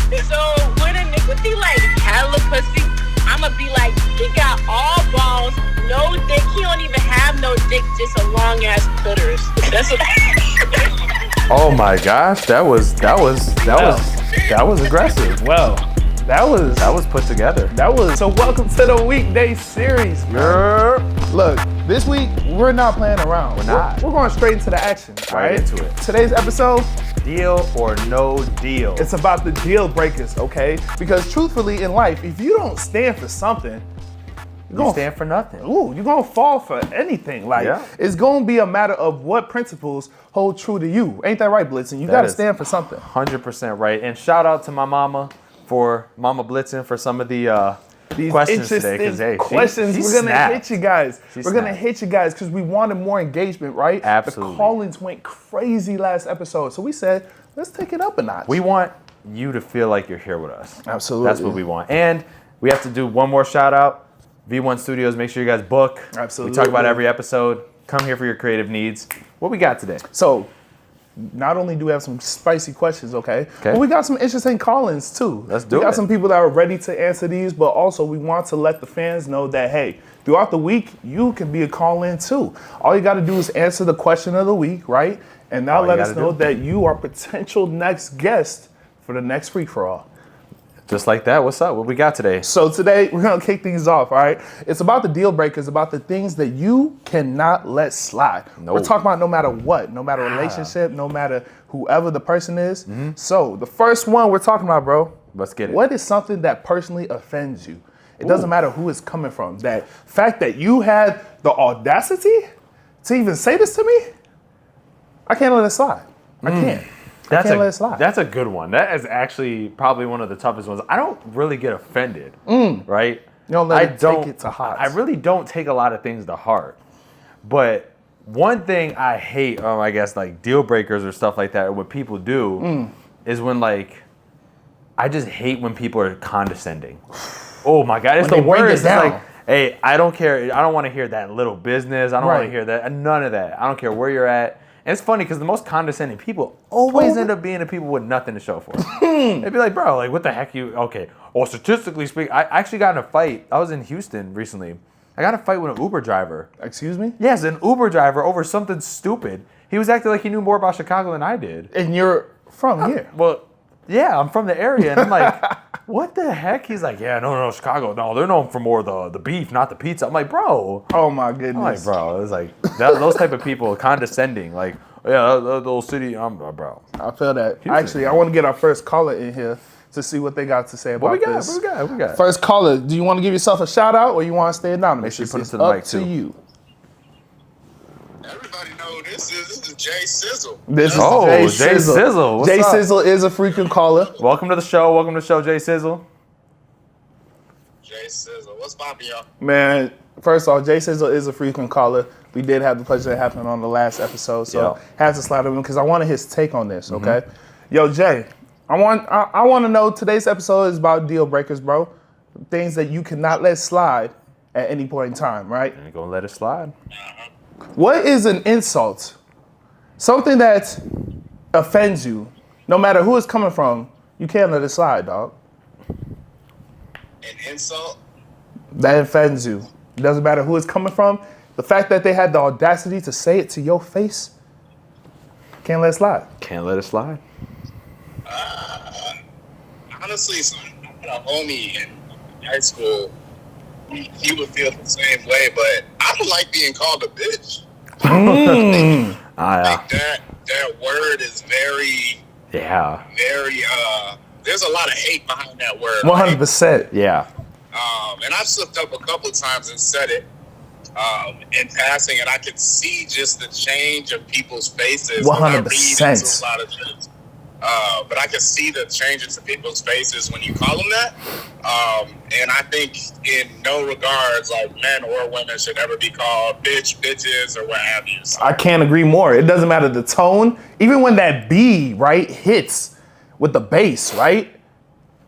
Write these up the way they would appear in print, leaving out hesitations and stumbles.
So when a nigga be like, hella pussy, I'ma be like, he got all balls, no dick. He don't even have no dick, just a long ass clitoris. That's what. Oh my gosh, that was aggressive. Well, that was put together. So welcome to the weekday series. Look, this week we're not playing around. We're not. We're going straight into the action. Right into it. Today's episode, Deal or no deal. it's about the deal breakers, okay? Because truthfully in life, if you don't stand for something, You stand for nothing. you're gonna fall for anything. Like, Yeah. it's gonna be a matter of what principles hold true to you. Ain't that right, Blitzen? You gotta is stand for something. 100% right. And shout out to my mama for Mama Blitzen for some of the These questions today. interesting Because questions. We're gonna hit you guys. She We're gonna snapped. hit you guys because we wanted more engagement, right? Absolutely. The call-ins went crazy last episode, so we said let's take it up a notch. We want you to feel like you're here with us. Absolutely. That's what we want. And we have to do one more shout out. V1 Studios, make sure you guys book. Absolutely. We talk about every episode. Come here for your creative needs. What we got today? So, not only do we have some spicy questions, okay, but we got some interesting call-ins too. Let's do We got it. some people that are ready to answer these, but also we want to let the fans know that, hey, throughout the week, you can be a call-in too. All you got to do is answer the question of the week, right? And now All you let us gotta know do. that you are potential next guest for the next Free-for-All. Just like that. What's up? What we got today? So today we're gonna kick things off, all right? It's about the deal breakers, about the things that you cannot let slide. No. We're talking about no matter what, no matter relationship, no matter whoever the person is. So the first one we're talking about, bro. Let's get it. What is something that personally offends you? It doesn't matter who it's coming from. That fact that you had the audacity to even say this to me, I can't let it slide. I can't. I can't let it slide. That's a good one. That is actually probably one of the toughest ones. I don't really get offended, right? You don't let it take it to heart. I really don't take a lot of things to heart. But one thing I hate, I guess like deal breakers or stuff like that, or what people do, is when like, I just hate when people are condescending. Oh my God, it's When the they bring it worst. It's down. like, hey, I don't care. I don't want to hear that little business. I don't want Right. to hear that. None of that. I don't care where you're at. And it's funny because the most condescending people always end up being the people with nothing to show for it. They'd be like, bro, like, what the heck okay. Well, statistically speaking, I actually got in a fight. I was in Houston recently. I got in a fight with an Uber driver. Excuse me? Yes, an Uber driver over something stupid. He was acting like he knew more about Chicago than I did. And you're from here. Well, yeah, I'm from the area. And I'm like, what the heck? He's like, yeah, no, Chicago. No, they're known for more the beef, not the pizza. I'm like, bro. Oh my I'm like, goodness. bro, it's like those type of people condescending, like, yeah, the little city, bro. I feel that. Houston. Actually, I want to get our first caller in here to see what they got to say about What we got? this. What we got? First caller, do you want to give yourself a shout out or you want to stay anonymous? Make sure you put It's it to the up mic, to too. you. Everybody know this is Jay Sizzle. This is Oh, Jay Jay Sizzle. Sizzle. What's Jay up? Sizzle is a freaking caller. Welcome to the show. Welcome to the show, Jay Sizzle. Jay Sizzle. What's poppin', y'all? Man, first off, Jay Sizzle is a frequent caller. We did have the pleasure of having him on the last episode, so Yeah. had to slide him in because I wanted his take on this, okay? Yo, Jay, I want to know, today's episode is about deal breakers, bro. Things that you cannot let slide at any point in time, right? Ain't gonna let it slide. What is an insult? Something that offends you, no matter who it's coming from, you can't let it slide, dog. An insult? That offends you. It doesn't matter who it's coming from. The fact that they had the audacity to say it to your face, can't let it slide. Can't let it slide. Honestly, so I had a homie in high school. He would feel the same way, but I don't like being called a bitch. Like that word is very, Yeah. very, there's a lot of hate behind that word. 100%. Yeah. And I've slipped up a couple of times and said it in passing, and I could see just the change of people's faces. 100%. A lot of things. But I can see the changes in people's faces when you call them that. And I think in no regards, like men or women should ever be called bitch, bitches, or what have you. So, I can't agree more. It doesn't matter the tone. Even when that B, right, hits with the bass, right?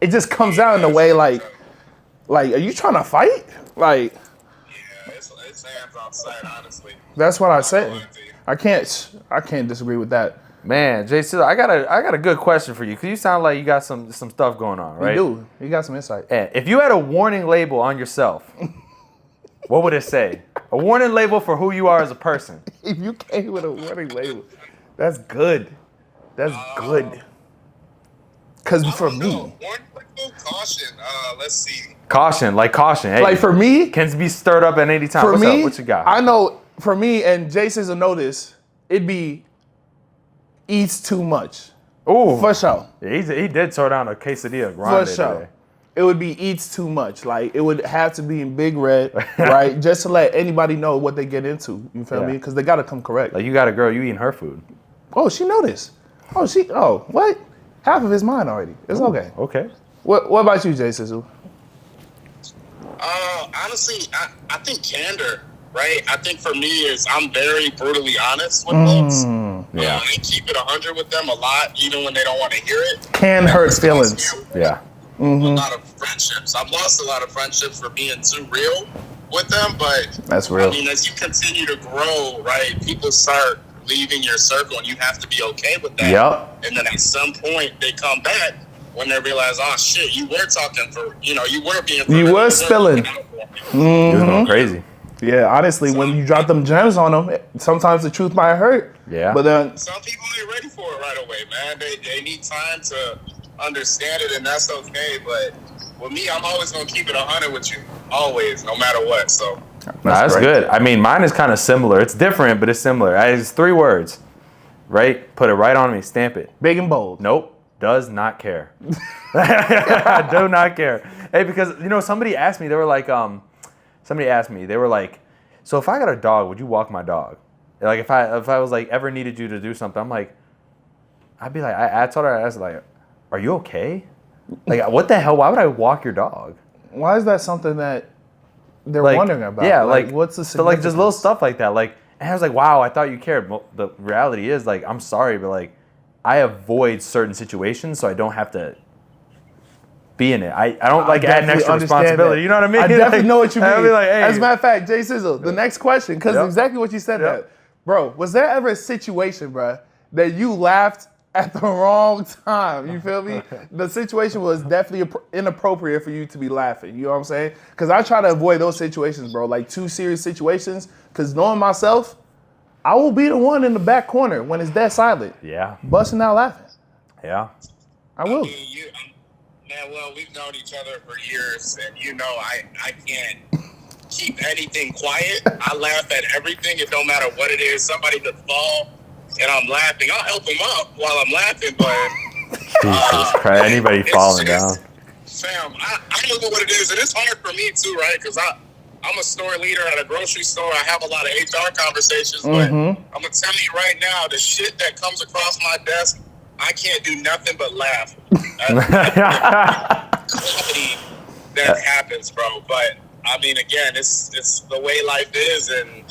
It just comes out in a way like, are you trying to fight? Like, yeah, it's hands on sight, honestly. that's what I say. lying to you. I can't disagree with that. Man, Jay Sizzle, I got a good question for you because you sound like you got some stuff going on, right? You do. You got some insight. And if you had a warning label on yourself, what would it say? A warning label for who you are as a person. If you came with a warning label, that's good. That's good. Because for me, Warning label, caution. Let's see. Caution, like caution. Hey, like for me, can be stirred up at any time. for What's me, up? What you got? I know for me, and Jason's will know this, it'd be eats too much. Ooh, For sure. Yeah, he did throw down a quesadilla grande For sure. today. It would be eats too much. Like it would have to be in big red, right? Just to let anybody know what they get into. You feel Yeah. me? Because they gotta come correct. Like you got a girl, you eating her food. Oh, she know this. Oh, what? Half of it's mine already. It's okay. Okay. What about you, Jay Sizzle? Honestly, I think candor, right? I think for me is I'm very brutally honest with folks. Yeah. I keep it 100 with them a lot, even when they don't want to hear it. Can hurt feelings. Yeah. A lot of friendships. I've lost a lot of friendships for being too real with them, but That's real. I mean, as you continue to grow, right, people start leaving your circle, and you have to be okay with that. Yep. And then at some point, they come back when they realize, oh shit, you were talking for, you were being. For You real. were spilling. It was going crazy. Yeah, honestly, when you drop them gems on them, sometimes the truth might hurt. Yeah. But then, Some people ain't ready for it right away, man. They need time to understand it, and that's okay. But with me, I'm always gonna keep it 100 with you, always, no matter what. So That's great. good. I mean, mine is kind of similar. It's different, but it's similar. It's 3 words, right? Put it right on me. Stamp it. big and bold. Nope. Does not care. I do not care. Hey, because somebody asked me. They were like, they were like, so if I got a dog, would you walk my dog? Like if I was like ever needed you to do something, I'm like, I'd be like, I told her, I was like, are you okay? Like what the hell? Why would I walk your dog? Why is that something that they're Like, wondering about? Yeah, like what's the so like just little significance? stuff like that. Like, and I was like, wow, I thought you cared. Well, the reality is, like, I'm sorry, but like, I avoid certain situations so I don't have to be in it. I don't like add an definitely extra understand responsibility. that. You know what I mean? I definitely Like, know what you mean. I'd be like, hey, As a matter of fact, Jay Sizzle, the next question, because Yep. exactly what you said Yep. that. Bro, was there ever a situation, bro, that you laughed at the wrong time? You feel me? The situation was definitely inappropriate for you to be laughing. You know what I'm saying? Because I try to avoid those situations, bro. Like too serious situations. Because knowing myself, I will be the one in the back corner when it's dead silent, yeah, busting out laughing. yeah. I will. Man, well, we've known each other for years, and I can't keep anything quiet. I laugh at everything. It don't matter what it is. Somebody could fall, and I'm laughing. I'll help them up while I'm laughing, but Jesus Christ, anybody it's falling just- down. Sam, I don't know what it is, and it's hard for me too, right? Because I'm a store leader at a grocery store. I have a lot of HR conversations, but I'm gonna tell you right now, the shit that comes across my desk, I can't do nothing but laugh. Quality that happens, bro. But I mean, again, it's the way life is, and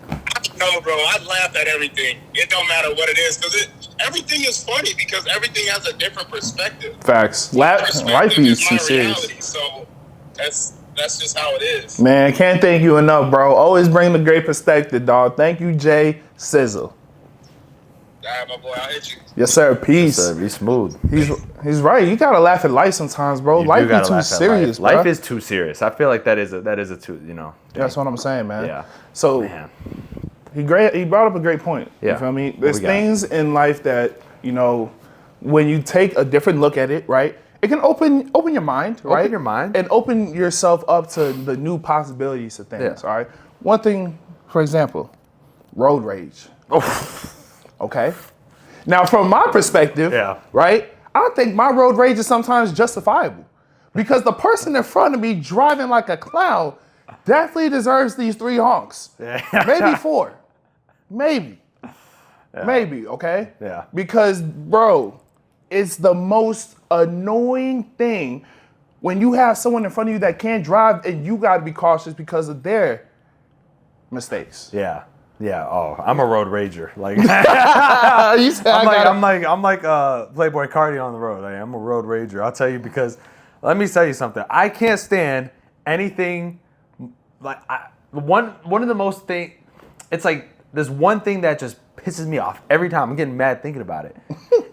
I don't know, bro. I laugh at everything. It don't matter what it is, because everything is funny because everything has a different perspective. Facts. Perspective Life is is too my serious. reality, so that's just how it is. Man, can't thank you enough, bro. Always bring the great perspective, dog. Thank you, Jay Sizzle. All right, my boy, I'll hit you. Yes, sir. Peace. So be smooth. He's right. You gotta laugh at life sometimes, bro. You Life do be gotta too laugh at serious, life. bro. Life is too serious. I feel like that is a too, That's what I'm saying, man. Yeah. So Man. he brought up a great point. Yeah. You feel me? What There's we got? things in life that, when you take a different look at it, right? It can open your mind, right? your mind. And open yourself up to the new possibilities of things, Yeah. all right? One thing, for example, road rage. Okay? Now, from my perspective, Yeah. right, I think my road rage is sometimes justifiable because the person in front of me driving like a clown definitely deserves these 3 honks. Maybe 4. Maybe. Maybe, okay? Yeah. Because, bro, it's the most annoying thing when you have someone in front of you that can't drive and you got to be cautious because of their mistakes. Yeah. Yeah. Oh, I'm a road rager. Like You said, I'm like Playboy Cardi on the road. I'm a road rager. I'll tell you because let me tell you something. I can't stand anything like one of the most thing. It's like there's one thing that just pisses me off every time. I'm getting mad thinking about it.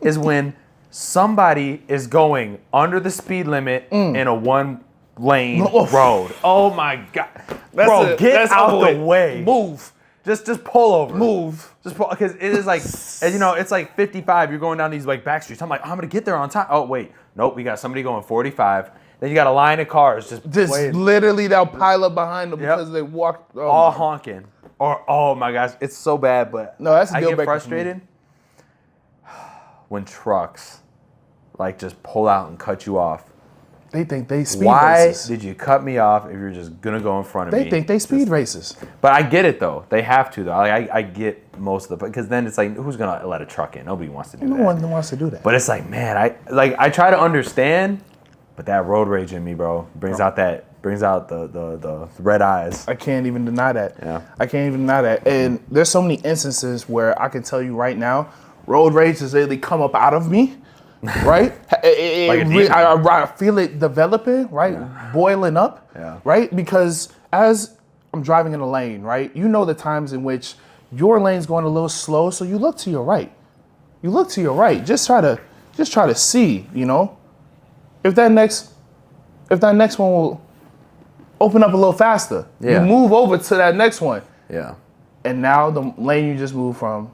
Is when somebody is going under the speed limit in a 1-lane road. Oh my God. Bro, get out the way. Move. Just pull over. Move. Just pull, because it is like, and you know, it's like 55. You're going down these like back streets. I'm like, I'm gonna get there on time. Oh wait, nope. We got somebody going 45. Then you got a line of cars just literally they'll pile up behind them because they walk all honking. Or oh my gosh, it's so bad. But no, that's a deal I get breaker frustrated when trucks like just pull out and cut you off. They think they speed Why races. did you cut me off if you're just gonna go in front of me? They think they speed races. But I get it though. They have to though. I get most of the, because then it's like, who's gonna let a truck in? Nobody wants to do that. No one wants to do that. But it's like, man, I try to understand, but that road rage in me, bro, brings out the red eyes. I can't even deny that. Yeah. I can't even deny that. And there's so many instances where I can tell you right now, road rage has really come up out of me. Right? I feel it developing, right? Yeah. Boiling up, right? Because as I'm driving in a lane, right? You know the times in which your lane's going a little slow, so you look to your right. You look to your right. Just try to see, you know, if that next one will open up a little faster. Yeah. You move over to that next one. Yeah. And now the lane you just moved from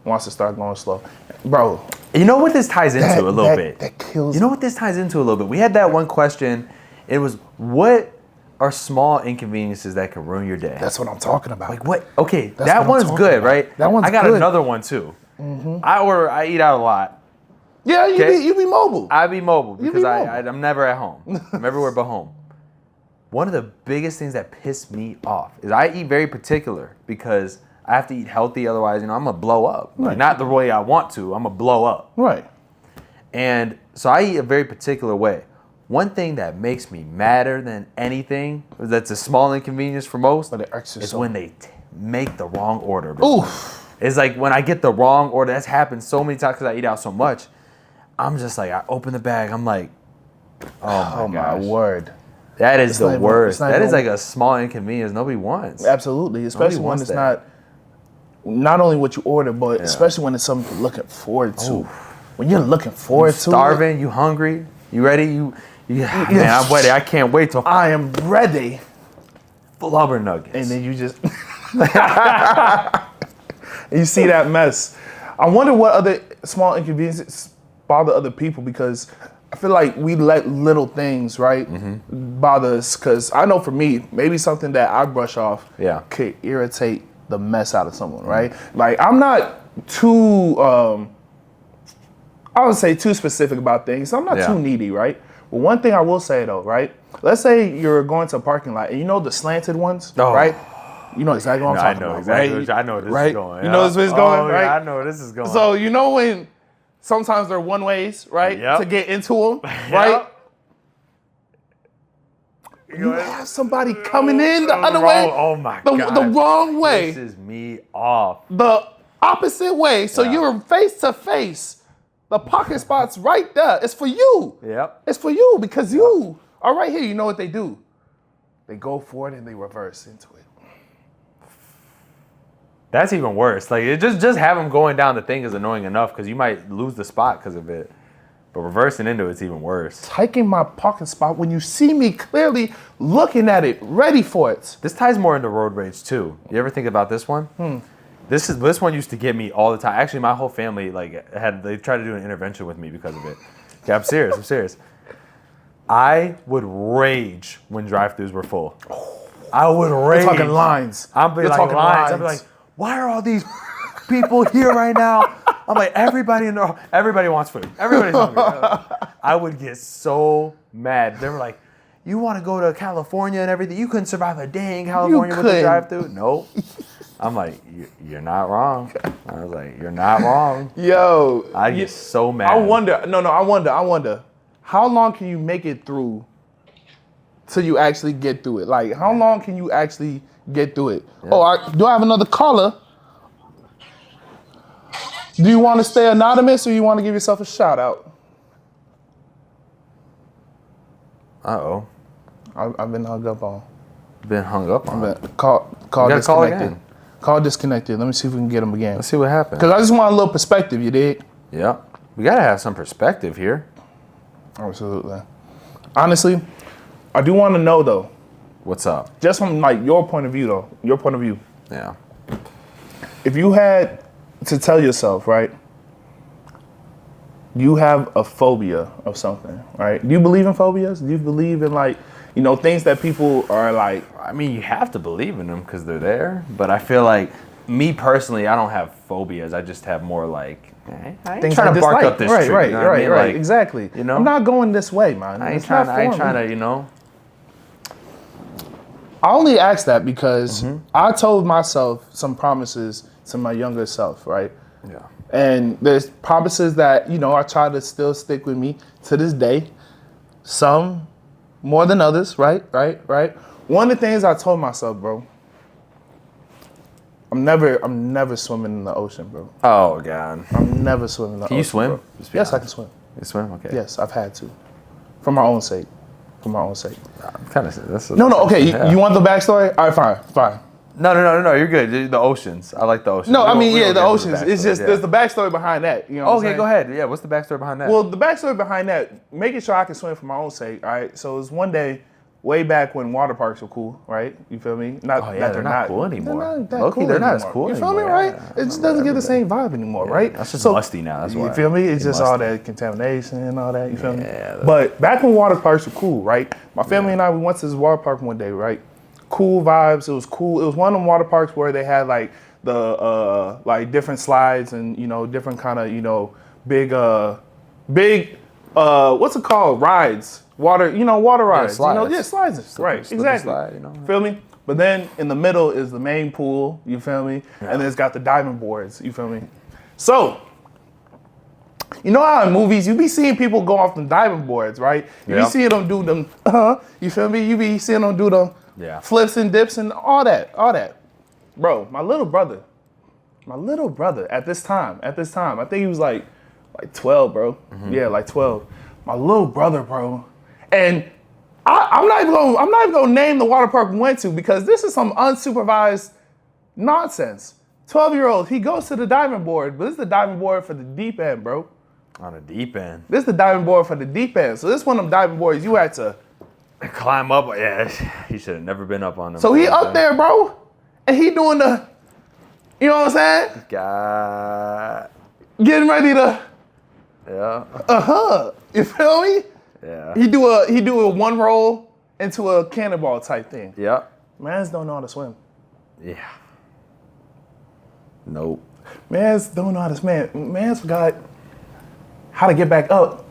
wants to start going slow. Bro. You know what this ties into a little bit? That kills You know what this ties into a little bit? We had that one question. It was, what are small inconveniences that can ruin your day? That's what I'm talking about. Like what? Okay, that one's good, right? That one's good. I got another one too. Mm-hmm. I eat out a lot. Yeah, you be mobile. I be mobile because I'm never at home. I'm everywhere but home. One of the biggest things that piss me off is I eat very particular because I have to eat healthy, otherwise, you know, I'm gonna blow up. Right. Like, not the way I want to, I'm gonna blow up. Right. And so I eat a very particular way. One thing that makes me madder than anything, that's a small inconvenience for most, is when they make the wrong order. Bro. Oof. It's like when I get the wrong order, that's happened so many times because I eat out so much. I'm just like, I open the bag, I'm like, oh my word. That is the worst. That is like a small inconvenience nobody wants. Absolutely, especially when it's not only what you order, but especially when it's something you're looking forward to. Oof. When you're looking forward to starving, you hungry, you ready, man, I'm ready. I can't wait till I am ready. Flubber nuggets. And then you just you see that mess. I wonder what other small inconveniences bother other people, because I feel like we let little things, right, bother us. Because I know for me, maybe something that I brush off could irritate the mess out of someone, right? Like, I'm not too, I would say too specific about things. I'm not too needy, right? But one thing I will say though, right? Let's say you're going to a parking lot and you know the slanted ones, right? You know exactly what I'm talking about, exactly. right? I know where this is going. You know this is going, right? Yeah, I know where this is going. So you know when sometimes they're one ways, right? To get into them, right? You have somebody coming in the other way. Oh my God. The wrong way. This is me off. The opposite way. So you're face to face. The parking spot's right there. It's for you. Yep. It's for you because you are right here. You know what they do? They go for it and they reverse into it. That's even worse. Like, it just have them going down the thing is annoying enough because you might lose the spot because of it. But reversing into it's even worse. Taking my parking spot when you see me clearly looking at it, ready for it. This ties more into road rage too. You ever think about this one? This one used to get me all the time. Actually, my whole family they tried to do an intervention with me because of it. Yeah, I'm serious. I would rage when drive-thrus were full. I would rage. We're talking lines. I'd be like lines. I'd be like, why are all these people here right now? I'm like, everybody wants food. Everybody's hungry. I would get so mad. They were like, you want to go to California and everything? You couldn't survive a day in California with a drive-thru? Nope. I'm like, you're not wrong. I was like, you're not wrong. Yo. I get so mad. I wonder. How long can you make it through till you actually get through it? Like, how long can you actually get through it? Yeah. Do I have another caller? Do you want to stay anonymous or you want to give yourself a shout out? I've been hung up on. Been hung up on? Call disconnected. Again. Call disconnected. Let me see if we can get him again. Let's see what happens. Because I just want a little perspective, you dig? Yeah. We got to have some perspective here. Absolutely. Honestly, I do want to know, though. What's up? Just from, like, your point of view, though. Your point of view. Yeah. If you had to tell yourself, right, you have a phobia of something, right? Do you believe in phobias? Do you believe in, like, you know, things that people are like... I mean, you have to believe in them because they're there. But I feel like, me personally, I don't have phobias. I just have more like, I ain't things trying to bark up this tree. Right, you know what I mean? right. Like, exactly. You know? I'm not going this way, man. I ain't trying to, you know. I only asked that because I told myself some promises to my younger self, right? Yeah. And there's promises that, you know, I try to still stick with me to this day. Some more than others, right? One of the things I told myself, bro, I'm never swimming in the ocean, bro. Oh, God. I'm never swimming in the ocean. Can you swim? Bro. Yes, I can swim. You swim? Okay. Yes, I've had to. For my own sake. Kind of. That's No, okay. Yeah. You want the backstory? All right, fine. No. You're good. The oceans. I like the oceans. No, I mean, We don't the get into oceans. It's just, there's the backstory behind that. You know what I'm Okay, saying? go ahead. Yeah, what's the backstory behind that? Well, the backstory behind that, making sure I can swim for my own sake, all right? So it was one day, way back when water parks were cool, right? You feel me? Not Oh, yeah, that they're not cool anymore. They're not that Low-key, cool they're not anymore. as cool You feel me, anymore. right? Yeah, It just doesn't get the same vibe anymore, right? That's just musty now, that's why. You feel me? It's It's just all musty. that contamination and all that, you feel me? Yeah, But back when water parks were cool, right? My family and I, we went to this water park one day, right? Cool vibes. It was cool. It was one of them water parks where they had like the like different slides and, you know, different kind of, you know, big what's it called? Rides. Water rides. slides. You know, slides. Right, slippery exactly. slide, you know. Feel me? But then in the middle is the main pool, you feel me? Yeah. And then it's got the diving boards, you feel me? So, you know how in movies you be seeing people go off the diving boards, right? You Yeah. be seeing them do them, you feel me? You be seeing them do them flips and dips and all that. Bro, my little brother at this time, I think he was like 12, bro. Mm-hmm. Yeah, like 12. My little brother, bro. And I'm not even gonna name the water park we went to because this is some unsupervised nonsense. 12-year-old, he goes to the diving board, but this is the diving board for the deep end, bro. On the deep end. This is the diving board for the deep end. So this one of them diving boards you had to Climb up. Yeah, he should have never been up on them. So he up there, bro, and he doing the, you know what I'm saying? God. Getting ready to, Yeah. you feel me? Yeah. He do a one roll into a cannonball type thing. Yeah. Mans don't know how to swim. Yeah. Nope. Mans don't know how to swim. Mans forgot how to get back up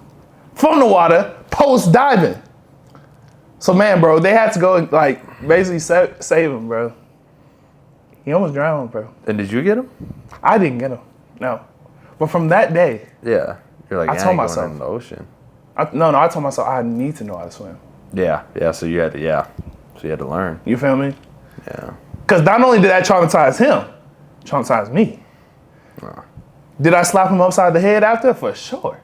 from the water post diving. So man, bro, they had to go and like basically save him, bro. He almost drowned, bro. And did you get him? I didn't get him, no. But from that day, Yeah. You're like, I I told ain't myself. going in the ocean. I told myself I need to know how to swim. Yeah. Yeah. So you had to learn. You feel me? Yeah. Because not only did that traumatize him, traumatize me. Did I slap him upside the head after? For sure.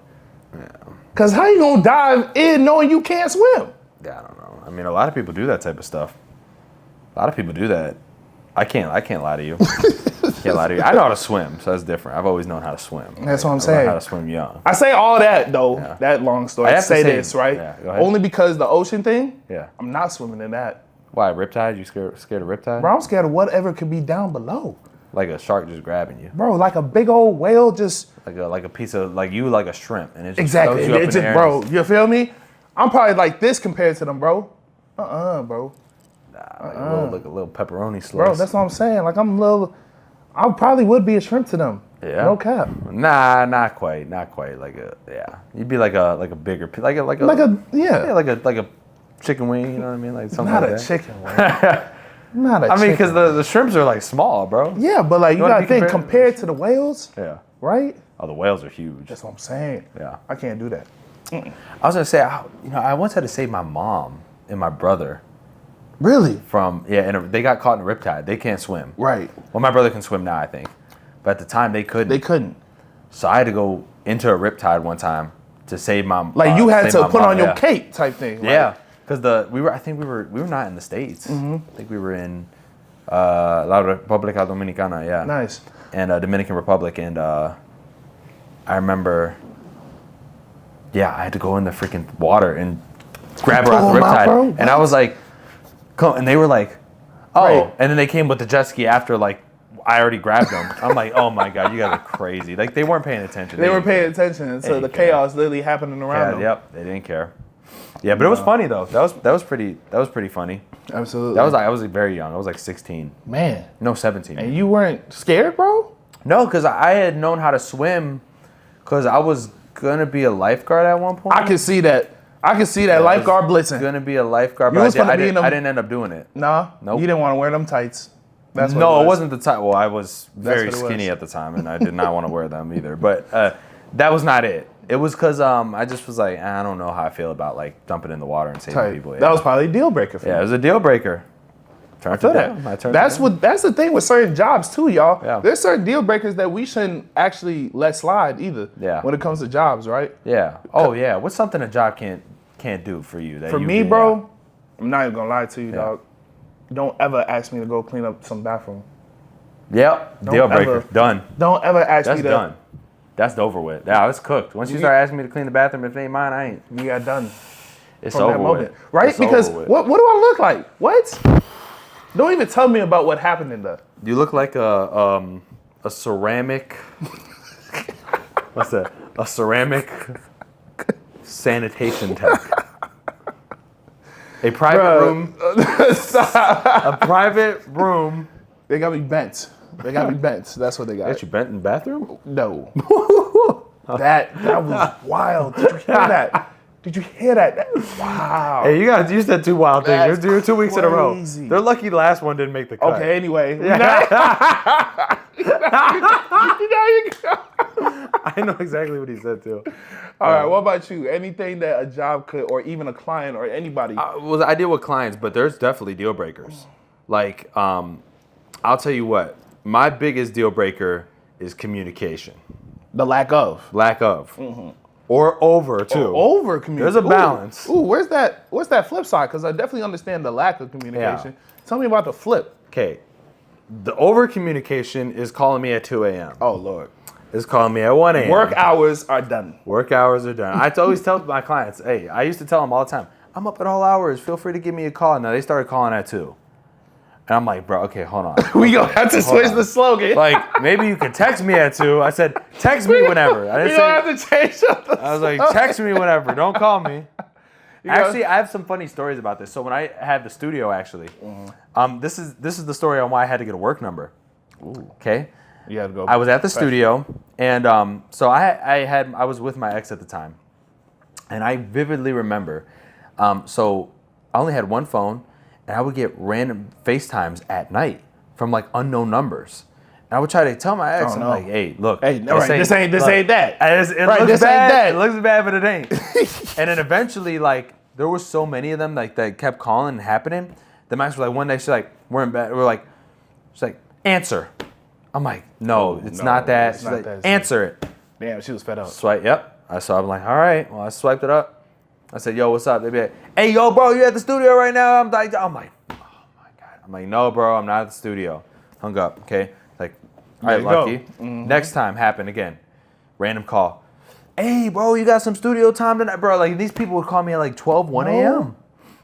Yeah. Because how you gonna dive in knowing you can't swim? Yeah. I don't know. I mean, a lot of people do that type of stuff. A lot of people do that. I can't lie to you. Can't lie to you. I know how to swim, so that's different. I've always known how to swim. That's what I'm I learned saying. how to swim young. I say all that though, Yeah. that long story. I I have to say say- this, right? yeah, go ahead. Only because the ocean thing, Yeah. I'm not swimming in that. Why, riptide? You scared of riptide? Bro, I'm scared of whatever could be down below. Like a shark just grabbing you. Bro, like a big old whale just Like a piece of, like a shrimp. And it just exactly. throws you up It in just, the air. bro, you feel me? I'm probably like this compared to them, bro. Bro. Like a little pepperoni slice. Bro, that's what I'm saying. Like I probably would be a shrimp to them. Yeah. No cap. Nah, not quite. You'd be like a bigger, like a chicken wing. You know what I mean? Like something Not like a that. chicken wing. Not a I mean, chicken. because the shrimps are like small, bro. Yeah, but like you wanna gotta be think compared- compared to the whales, Yeah. right? Oh, the whales are huge. That's what I'm saying. Yeah. I can't do that. I was gonna say, I once had to save my mom and my brother Really? from they got caught in a riptide. They can't swim. Right. Well, my brother can swim now, I think, but at the time they couldn't. They couldn't. So I had to go into a riptide one time to save my Like you had save to my put mom, on your yeah. cape type thing. Like, Yeah, because we were not in the States. Mm-hmm. I think we were in La República Dominicana, yeah. Nice. And Dominican Republic, and I remember, yeah, I had to go in the freaking water and grab her off the riptide, and I was like, "Come!" And they were like, "Oh!" Right. And then they came with the jet ski after, like, I already grabbed them. I'm like, "Oh my god, you guys are crazy!" Like they weren't paying attention. They weren't paying attention, so the chaos literally happening around them. Yep, they didn't care. Yeah, but it was funny though. That was pretty funny. Absolutely. I was very young. I was like 16. Man. No, 17. And you weren't scared, bro? No, because I had known how to swim because I was going to be a lifeguard at one point. I can see that. Lifeguard blitzing. Going to be a lifeguard, You but was gonna be in them- I didn't end up doing it. Nah. Nope. You didn't want to wear them tights. That's what No, it it wasn't the time. Well, I was very what it skinny was. at the time, and I did not want to wear them either. But that was not it. It was because I just was like, I don't know how I feel about like dumping in the water and saving tight. people. Yeah. That was probably a deal breaker for Yeah, you. it was a deal breaker. Turned it down. I turned it down. That's the thing with certain jobs too, y'all. Yeah. There's certain deal breakers that we shouldn't actually let slide either. Yeah. When it comes to jobs, right? Yeah. Oh yeah. What's something a job can't do for you? That For you me, do? bro, I'm not even gonna lie to you, Yeah. dog. Don't ever ask me to go clean up some bathroom. Yep. Deal breaker. ever- Done. Don't ever ask That's me to. done. That's over with. Yeah, it's cooked. Once you start asking me to clean the bathroom, if it ain't mine, I ain't. You got done It's from over that moment, with. right? It's Because over with. what do I look like? What? Don't even tell me about what happened in there. You look like a ceramic. What's that? A ceramic sanitation tech. A private room. A private room. They got me bent. That's what they got. Got you bent in the bathroom? No. that was wild. Did you hear that? Wow. Hey, you said two wild things. That's You're 2 weeks in a row. crazy. They're lucky the last one didn't make the cut. Okay, anyway. There you go. I know exactly what he said too. All right, what about you? Anything that a job could, or even a client or anybody? Well, I deal with clients, but there's definitely deal breakers. Like, I'll tell you what. My biggest deal breaker is communication. The lack of. Or over, too. Over communication. There's a balance. Ooh, what's that flip side? Because I definitely understand the lack of communication. Tell me about the flip. Okay. The over communication is calling me at 2 a.m. Oh, Lord. It's calling me at 1 a.m. Work hours are done. Work hours are done. I always tell my clients, hey, I used to tell them all the time, I'm up at all hours. Feel free to give me a call. Now they started calling at 2. And I'm like, bro, okay, hold on. We gonna have to switch the slogan. Like, maybe you could text me at 2. I said, text me whenever. I We didn't gonna say, have to change up the I was like, text me whenever. Don't call me. know- Actually, I have some funny stories about this. So when I had the studio, actually, this is the story on why I had to get a work number. Okay. You had to go. I was at the studio, and so I was with my ex at the time, and I vividly remember. So I only had one phone, and I would get random FaceTimes at night from like unknown numbers. And I would try to tell my ex, Oh, I'm no. like, hey, look, Hey, this ain't that. It Right, looks this ain't bad. that. It looks bad, but it ain't. And then eventually, like, there was so many of them like that kept calling and happening. The max was like, one day she's like, we're in bed. We're like, she's like, answer. I'm like, no, it's not that. it's She's not like, that. answer it. Damn, she was fed up. Swipe. Yep. I'm like, all right. Well, I swiped it up. I said, yo, what's up? They be like, hey, yo, bro, you at the studio right now? I'm like, oh my god. I'm like, no, bro, I'm not at the studio. Hung up. Okay. Like, all right, There you go. lucky. Next time happened again. Random call. Hey, bro, you got some studio time tonight, bro? Like, these people would call me at like 12, 1 a.m.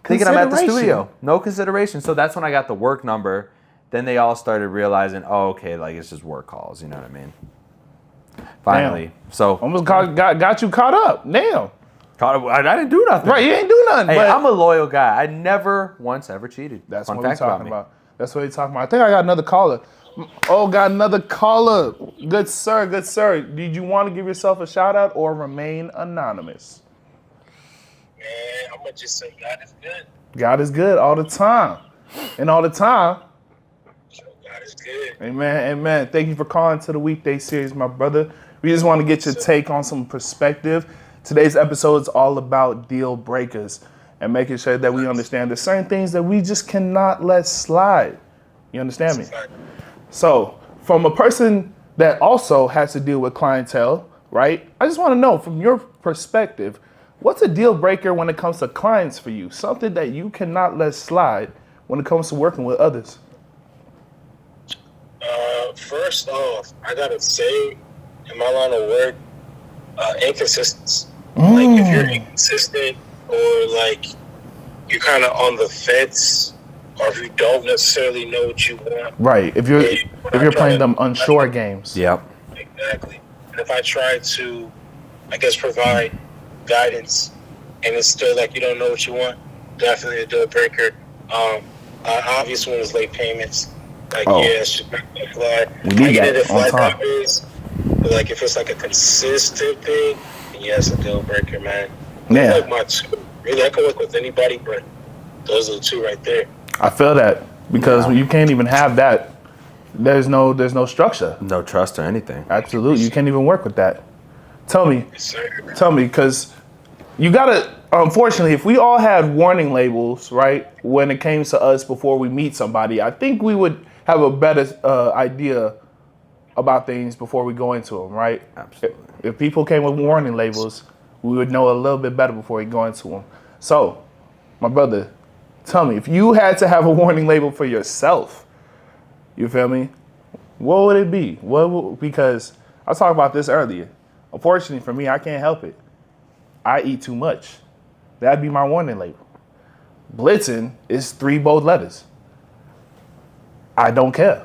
Thinking I'm at the studio. No consideration. So that's when I got the work number. Then they all started realizing, oh, okay, like it's just work calls. You know what I mean? Finally. So Almost got you caught up. Damn. I didn't do nothing. Right, you ain't do nothing. Hey, but I'm a loyal guy. I never once ever cheated. that's Fun what we're fact talking me. about. That's what we're talking about. I think I got another caller. Oh, got another caller. Good sir, good sir. Did you want to give yourself a shout out or remain anonymous? Man, I'm gonna just say God is good. God is good all the time. And all the time. God is good. Amen, amen. Thank you for calling to the weekday series, my brother. We just want to get your take on some perspective. Today's episode is all about deal breakers and making sure that we understand there's certain things that we just cannot let slide. You understand me? So, from a person that also has to deal with clientele, right? I just want to know from your perspective, what's a deal breaker when it comes to clients for you? Something that you cannot let slide when it comes to working with others. First off, I gotta say, in my line of work, inconsistency. Like, if you're inconsistent or like you're kind of on the fence, or if you don't necessarily know what you want. Right. If you're playing them unsure games. Yep. Exactly. And if I try to, I guess, provide guidance, and it's still like you don't know what you want, definitely a deal breaker. Obvious one is late payments. Like, yeah, it's just not gonna fly. We need that if on flight time. happens, but like if it's like a consistent thing, then yeah, it's a deal breaker, man. Yeah. Like my two. Really, I can work with anybody, but those are the two right there. I feel that because when you can't even have that, there's no structure. No trust or anything. Absolutely, you can't even work with that. Tell me, because you gotta. Unfortunately, if we all had warning labels, right, when it came to us before we meet somebody, I think we would have a better idea about things before we go into them, right? Absolutely. If people came with warning labels, we would know a little bit better before we go into them. So, my brother, tell me, if you had to have a warning label for yourself, you feel me? What would it be? Because I was talking about this earlier. Unfortunately for me, I can't help it. I eat too much. That'd be my warning label. Blitzing is 3 bold letters. I don't care.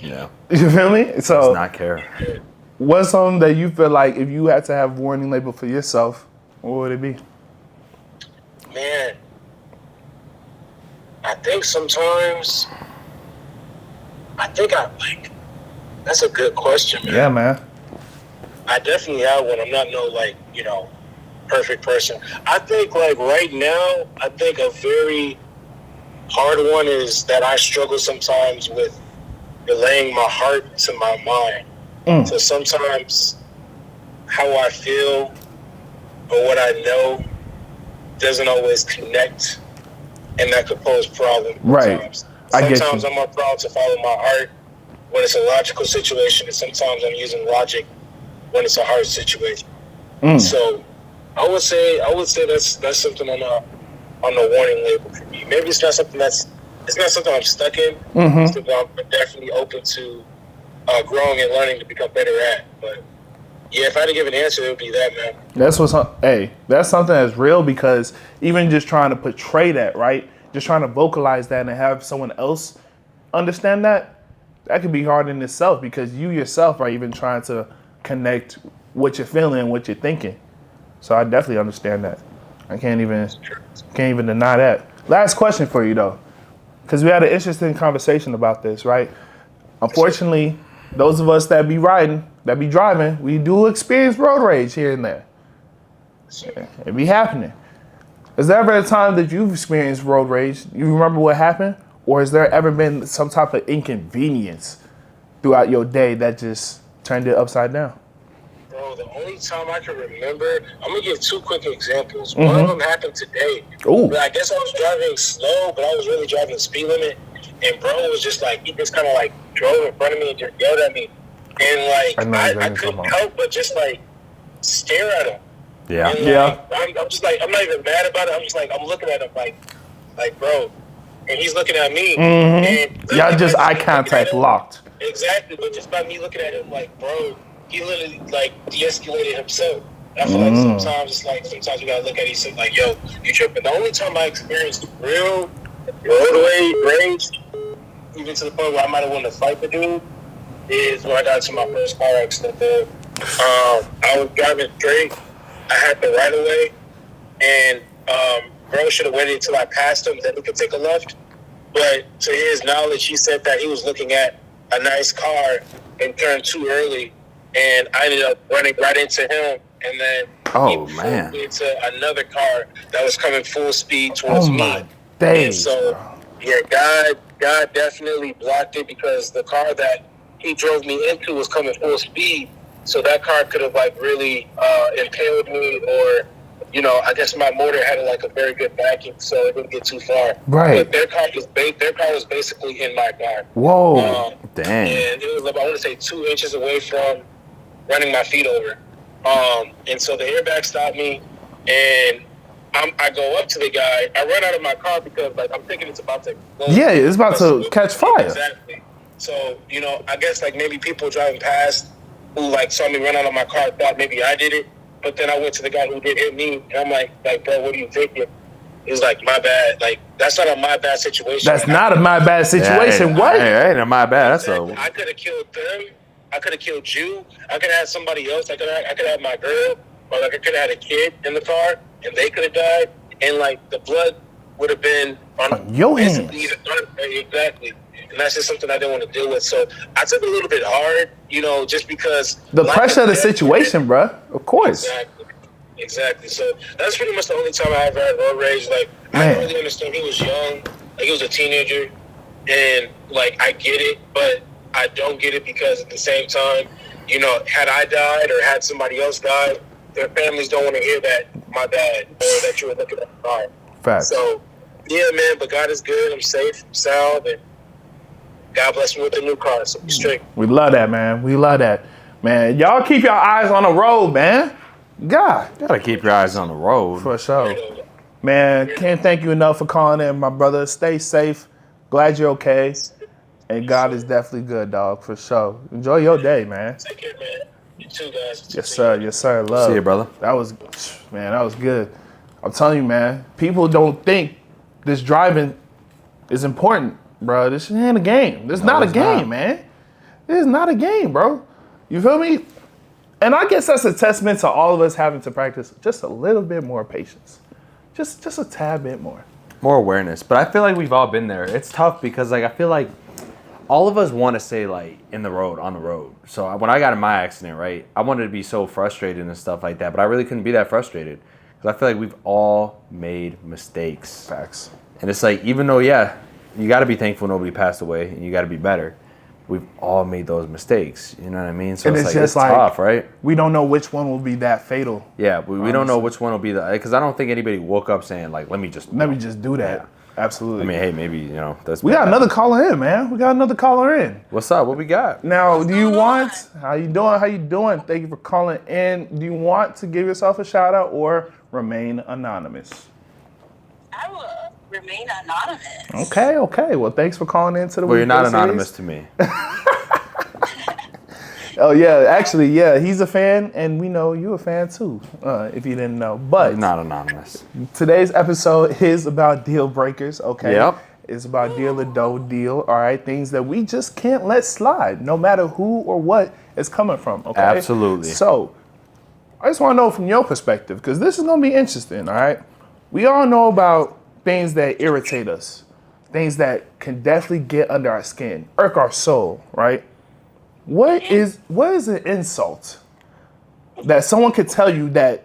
Yeah. You feel me? So, Does not care. what's something that you feel like if you had to have a warning label for yourself, what would it be? Man, I think sometimes, that's a good question, man. Yeah, man. I definitely have one. I'm not no, perfect person. I think, like, right now, I think a very hard one is that I struggle sometimes with relaying my heart to my mind. So sometimes how I feel or what I know doesn't always connect, and that could pose problems. Right. I get Sometimes you. I'm more proud to follow my heart when it's a logical situation, and sometimes I'm using logic when it's a hard situation. So I would say that's something on the warning label for me. Maybe it's not something I'm stuck in. It's something I'm definitely open to growing and learning to become better at. But yeah, if I had to give an answer, it would be that, man. That's something that's real, because even just trying to portray that, right? Just trying to vocalize that and have someone else understand that could be hard in itself, because you yourself are even trying to connect what you're feeling and what you're thinking. So I definitely understand that. I can't even deny that. Last question for you though, because we had an interesting conversation about this, right? Unfortunately, those of us that be driving, we do experience road rage here and there. It be happening. Is there ever a time that you've experienced road rage? You remember what happened? Or has there ever been some type of inconvenience throughout your day that just turned it upside down? Bro, the only time I can remember, I'm going to give 2 quick examples. One of them happened today. Ooh. I guess I was driving slow, but I was really driving the speed limit. And bro was just like, he just kind of like drove in front of me and just yelled at me. And like, I couldn't help but just like stare at him. Yeah. And, like, I'm just like, I'm not even mad about it. I'm just like, I'm looking at him like bro. And he's looking at me. And y'all just eye contact locked. Exactly, but just by me looking at him like, bro, he literally like de-escalated himself. I feel like sometimes you gotta look at each other like, yo, you tripping. The only time I experienced real roadway rage, even to the point where I might have wanted to fight the dude, is when I got into my first car accident there. I was driving straight. I had the right of way, and bro should have waited until I passed him, then we could take a left. But to his knowledge, he said that he was looking at a nice car and turned too early, and I ended up running right into him, and then he pulled me into another car that was coming full speed towards me. My days. And so, yeah, God definitely blocked it, because the car that he drove me into was coming full speed, so that car could have like really impaled me, or I guess my motor had like a very good backing, so it didn't get too far. Right. But their car was basically in my car. Whoa. Dang. And it was, I want to say, 2 inches away from running my feet over. And so the airbag stopped me, and I go up to the guy. I run out of my car because like I'm thinking it's about to explode. Yeah, it's about to catch fire. Exactly. So, you know, I guess like maybe people driving past who like saw me run out of my car thought maybe I did it. But then I went to the guy who did hit me, and I'm like, bro, what are you thinking? He's like, my bad. Like, that's not a my bad situation. That's not a my bad situation. What? Hey, ain't my bad. That's a. I could have killed them. I could have killed you. I could have had somebody else. I could have had my girl, or like I could have had a kid in the car, and they could have died. And like the blood would have been on your hands. Exactly. And that's just something I didn't want to deal with. So I took it a little bit hard, you know, just because the pressure of the situation, bruh. Of course. Exactly. So that's pretty much the only time I ever had road rage. Like, I don't really understand. He was young. Like, he was a teenager. And, like, I get it, but I don't get it because at the same time, you know, had I died or had somebody else died, their families don't want to hear that my dad or that you were looking at the car. Facts. So, yeah, man, but God is good. I'm safe, sound, and God bless me with a new car, so be straight. We love that, man. We love that. Man, y'all keep your eyes on the road, man. God. You gotta keep your eyes on the road. For sure. Man, can't thank you enough for calling in, my brother. Stay safe. Glad you're okay. And God is definitely good, dog, for sure. Enjoy your day, man. Take care, man. You too, guys. Yes, sir. Yes, sir. Love. See you, brother. That was good. I'm telling you, man, people don't think this driving is important, bro. This ain't a game. This is not a game, man. This is not a game, bro. You feel me? And I guess that's a testament to all of us having to practice just a little bit more patience. Just a tad bit more. More awareness. But I feel like we've all been there. It's tough because, like, I feel like all of us want to say, like, on the road. So when I got in my accident, right, I wanted to be so frustrated and stuff like that, but I really couldn't be that frustrated because I feel like we've all made mistakes. Facts. And it's like, even though, yeah, you got to be thankful nobody passed away and you got to be better. We've all made those mistakes. You know what I mean? So and it's like, just it's tough, right? We don't know which one will be that fatal. Yeah, we don't know which one will be because I don't think anybody woke up saying, like, let me just do that. Yeah. Absolutely. I mean, hey, maybe, you know, that's. We got another caller in, man. What's up? What we got? Now, do you want? How you doing? Thank you for calling in. Do you want to give yourself a shout out or remain anonymous? I will remain anonymous. Okay. Well, thanks for calling in to the. Well, you're not series. anonymous to me. Oh yeah, actually, yeah, he's a fan, and we know you a fan too. If you didn't know, but Not anonymous. today's episode is about deal breakers. Okay. Yep. It's about deal or no deal. All right, things that we just can't let slide, no matter who or what it's coming from. Okay. Absolutely. So, I just want to know from your perspective, because this is gonna be interesting. All right. We all know about things that irritate us, things that can definitely get under our skin, irk our soul. Right. What is an insult that someone could tell you that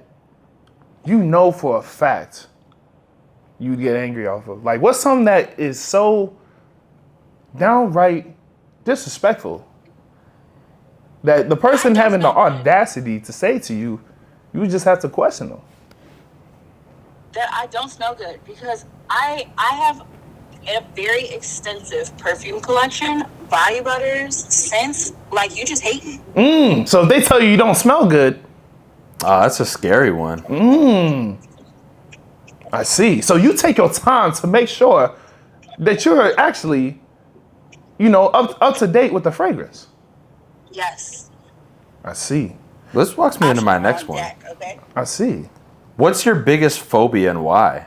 you know for a fact you'd get angry off of? Like, what's something that is so downright disrespectful that the person having the audacity to say to you, you just have to question them? That I don't smell good because I have a very extensive perfume collection, body butters, scents. Like, you just hate me. So if they tell you don't smell good. Oh, that's a scary one. I see. So you take your time to make sure that you're actually, you know, up to date with the fragrance. Yes. I see. This walks me into my next one. Deck, okay? I see. What's your biggest phobia and why?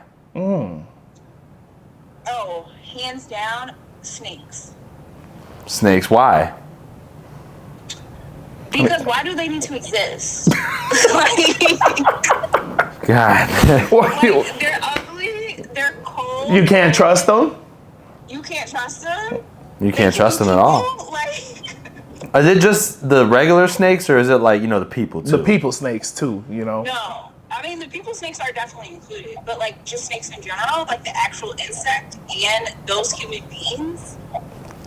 Oh, hands down, snakes. Snakes, why? Because why do they need to exist? God. Like, they're ugly, they're cold. You can't trust them? You can't trust them. You can't trust them at all. Like, Is it just the regular snakes or is it like, you know, the people too? The people snakes too, you know? no. I mean, the people snakes are definitely included, but like just snakes in general, like the actual insect and those human beings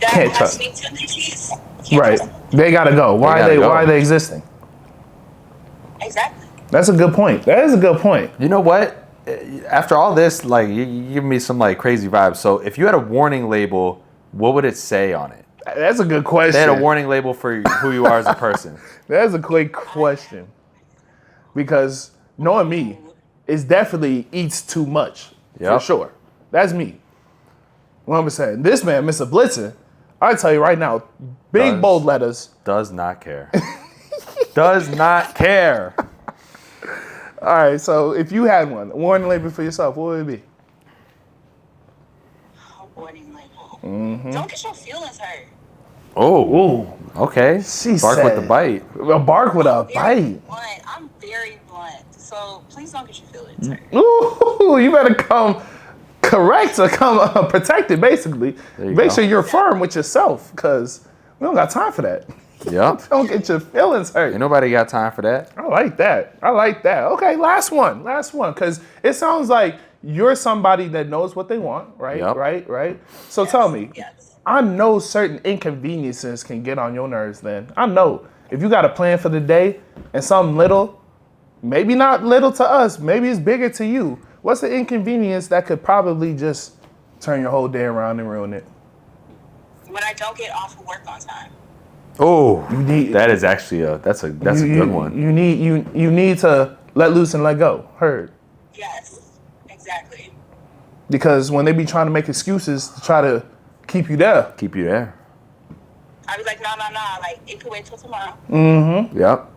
that Can't have trust. snake tendencies. Right. They gotta go. Why are they existing? Exactly. That's a good point. That is a good point. You know what? After all this, like, you give me some like crazy vibes. So if you had a warning label, what would it say on it? That's a good question. They had a warning label for who you are as a person. That's a great question. Because knowing me, it definitely eats too much. Yep. For sure. That's me. 100%. This man, Mr. Blitzen, I tell you right now, big bold letters. Does not care. Does not care. All right, so if you had one, warning label for yourself, what would it be? Warning label. Don't get your feelings hurt. Oh, okay. She Bark said, with the bite. A bark with a Very bite. blunt. I'm very blunt. So please don't get your feelings hurt. Ooh, you better come correct or come protected, basically. You Make go. sure you're firm with yourself, because we don't got time for that. Yep. Don't get your feelings hurt. Ain't nobody got time for that. I like that. Okay, last one, because it sounds like you're somebody that knows what they want, right? Yep. Right? So tell me, Yes. I know certain inconveniences can get on your nerves then. I know. If you got a plan for the day and something little, maybe not little to us, maybe it's bigger to you. What's the inconvenience that could probably just turn your whole day around and ruin it? When I don't get off of work on time. Oh, need- that is actually that's a good one. You need to let loose and let go. Heard. Yes, exactly. Because when they be trying to make excuses to try to keep you there. Keep you there. I was like, no. Like, it could wait till tomorrow. Yep.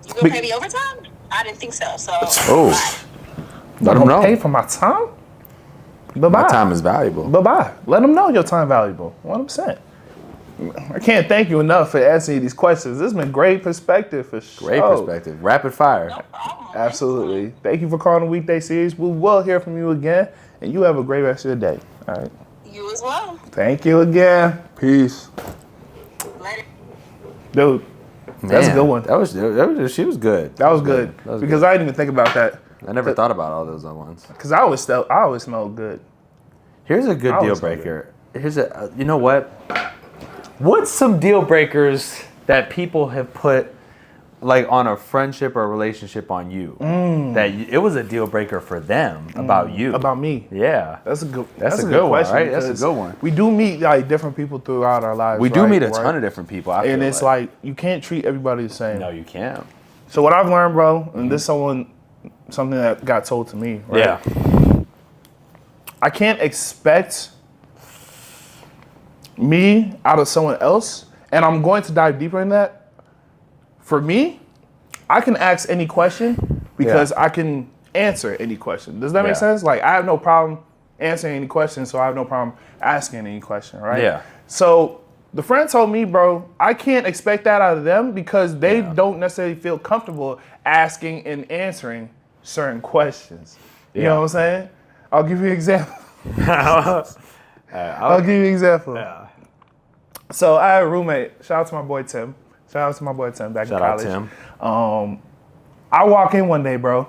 You gonna pay me overtime? I didn't think so. So, Oh. bye. Let You them gonna know. pay for my time? Bye-bye. My time is valuable. Bye-bye. Let them know your time valuable. 100%. I can't thank you enough for answering these questions. This has been great perspective for sure. Great perspective. Rapid fire. No problem. Absolutely. Thank you for calling the weekday series. We will hear from you again, and you have a great rest of your day. All right. You as well. Thank you again. Peace. Later. Dude, that's a Man, good one. That was she was good. That was good. That was Because good. I didn't even think about that. I never thought about all those other ones. Because I always smell good. Here's a good I deal always breaker. Here's a you know what? What's some deal breakers that people have put like on a friendship or a relationship on you that it was a deal breaker for them about you? About me. Yeah. That's a good That's a good one, question, right? That's a because good one. We do meet like different people throughout our lives. We do right? meet a Right? ton of different people. I And feel it's like you can't treat everybody the same. no, you can't. So what I've learned, bro, and this is something that got told to me, right? Yeah. I can't expect me out of someone else, and I'm going to dive deeper in that. For me, I can ask any question because I can answer any question. Does that make Yeah. sense? Like, I have no problem answering any question, so I have no problem asking any question, right? Yeah. So the friend told me, bro, I can't expect that out of them because they don't necessarily feel comfortable asking and answering certain questions. You know what I'm saying? I'll give you an example. I'll give you an example. Yeah. So I had a roommate. Shout out to my boy Tim. Back in Shout out college. Tim. I walk in one day, bro,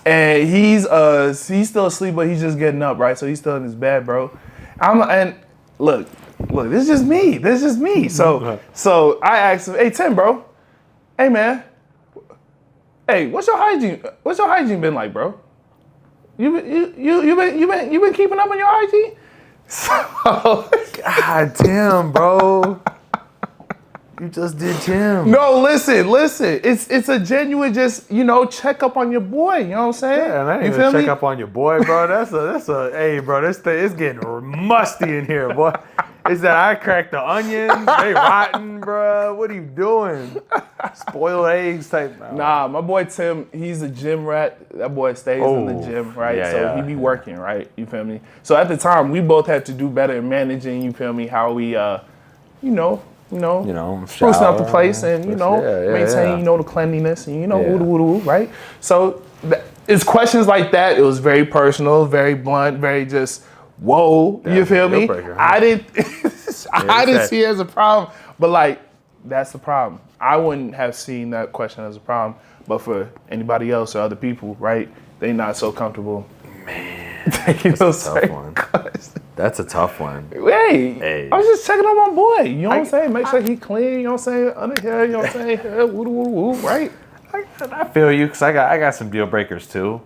and he's still asleep, but he's just getting up, right? So he's still in his bed, bro. And look, this is just me. So I asked him, hey Tim, bro, hey man, hey, what's your hygiene been like, bro? You been keeping up on your hygiene? So, God damn, bro. You just did Tim. no, listen. It's a genuine just, check up on your boy. You know what I'm saying? Yeah, and I you ain't feel even me? check up on your boy, bro. That's a hey, bro. This thing is getting musty in here, boy. Is that I cracked the onions? They rotten, bro. What are you doing? Spoiled eggs type. Nah, my boy Tim, he's a gym rat. That boy stays in the gym, right? Yeah, so yeah, he be working, right? You feel me? So at the time, we both had to do better in managing, you feel me, how we, sprucing up the place and, maintain, the cleanliness and, woo, right? So it's questions like that. It was very personal, very blunt, very just, whoa, you feel me? breaker, huh? I didn't see it as a problem, but like, that's the problem. I wouldn't have seen that question as a problem, but for anybody else or other people, right? They not so comfortable. Man, Taking those tough certain one. questions. That's a tough one. Hey, I was just checking on my boy. You know what I'm saying? Make sure he clean. You know what I'm saying? Under here. You know what I'm saying? Woo, right? I feel you because I got some deal breakers too.